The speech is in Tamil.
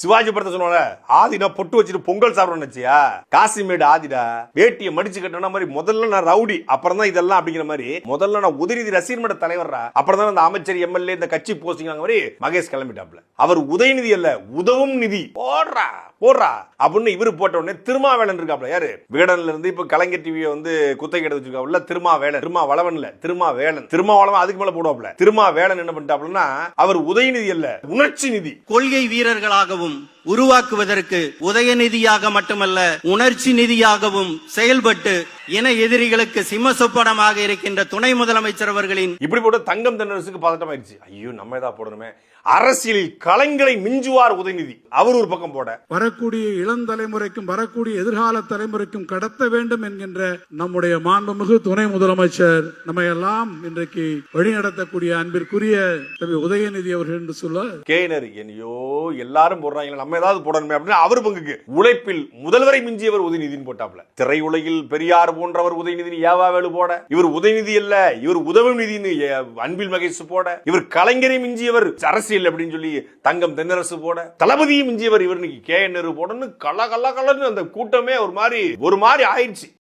சிவாஜி படத்தை சொன்ன ஆதினா பொட்டு வச்சுட்டு பொங்கல் சாப்பிடணும் நினைச்சியா? காசிமேடு ஆதிடா வேட்டியை மடிச்சு கட்டின மாதிரி முதல்ல நான் ரவுடி, அப்புறம் தான் இதெல்லாம் அப்படிங்கிற மாதிரி முதல்ல நான் உதயநிதி ரசிகர் மன்ற தலைவரா, அப்புறம் தான் அந்த அமைச்சர் எம்எல்ஏ இந்த கட்சி போஸ்டிங் மாதிரி மகேஷ் கிளம்பிட்டாப்ல. அவர் உதயநிதி அல்ல உதவும் நிதி போடுறா போடுறா அப்படின்னு இவரு போட்ட உடனே திருமாவேலன் இருக்காப்ல. யாரு? விகடன்ல இருந்து இப்ப கலைஞர் டிவியை வந்து குத்தகை எடுத்து வச்சிருக்காப்ல. திருமாவேலன், திருமாவளவன் இல்ல திருமாவேலன். திருமாவளவன் அதுக்கு மேல போடுவாப்ல. திருமாவேலன் என்ன பண்ணிட்டாப்லன்னா அவர் உதயநிதி அல்ல உணர்ச்சி நிதி. கொள்கை வீரர்களாகவும் உருவாக்குவதற்கு உதயநிதியாக மட்டுமல்ல உணர்ச்சி நிதியாகவும் செயல்பட்டு இன எதிரிகளுக்கு சிம்மசொப்பனமாக இருக்கின்ற துணை முதலமைச்சர் அவர்களின் இப்படி போட்டு தங்கம் தென்னரசுக்கு பதட்டம் ஆயிடுச்சு. ஐயோ நம்ம ஏதா போடணுமே, அரசியலில் கலைஞரை மிஞ்சுவார் உதயநிதி. அவர் ஒரு பக்கம் போட வரக்கூடிய இளம் தலைமுறைக்கும் வரக்கூடிய எதிர்கால தலைமுறைக்கும் கடத்த வேண்டும் என்கின்ற நம்முடைய மாண்புமிகு துணை முதலமைச்சர் நம்ம எல்லாம் இன்றைக்கு வழிநடத்தக்கூடிய அன்பிற்குரிய உதயநிதி அவர்கள் என்று சொல்ல கேனர் என்னையோ எல்லாரும் போடுறாங்க நம்ம ஏதாவது போடணுமே அப்படின்னு அவர் பங்குக்கு உழைப்பில் முதல்வரை மிஞ்சியவர் உதயநிதினு போட்டாப்ல. திரையுலகில் பெரியார் போன்றவர் உதயநிதி ஏவாவேலு போட, இவர் உதயநிதி அல்ல இவர் உதவும் நிதினு அன்பில் மகேஷ் போட, இவர் கலைஞரை மிஞ்சியவர் அரசியல் அப்படின்னு சொல்லி தங்கம் தென்னரசு போட, தளபதியை மிஞ்சியவர் இவர் கே என் நேரு போடன்னு கல கல கலன்னு அந்த கூட்டமே ஒரு மாதிரி ஆயிடுச்சு.